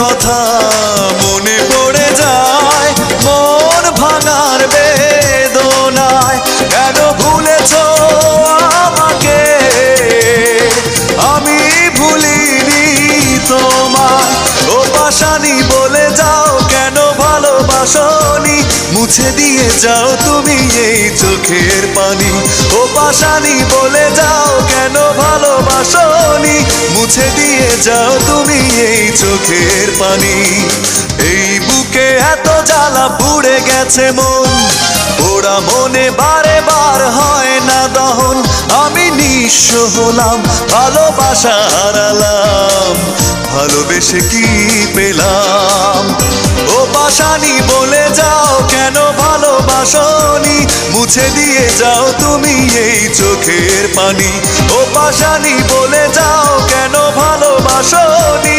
কথা মনে পড়ে যায়, মন ভাঙার বেদনায়। কেন ভুলেছো আমাকে, আমি ভুলিনি তোমায়। ও পাশানি বলে যাও কেন ভালোবাসনি, মুছে দিয়ে যাও তুমি এই চোখের পানি। ও পাশানি বলে যাও কেন ভালোবাসনি, মুছে দিয়ে যাও তুমি এই চোখের পানি। এই বুকে এত জ্বালা পুড়ে গেছে মন, পোড়া মনে বারে বার হয় না দহন। আমি নিঃস্ব হলাম, ভালোবাসা হারালাম, ভালোবেসে কি পেলাম। ও পাশানি বলে যাও কেন ভালোবাসনি, মুছে দিয়ে যাও তুমি এই চোখের পানি। ও পাশানি বলে যাও কেন ভালোবাসনি।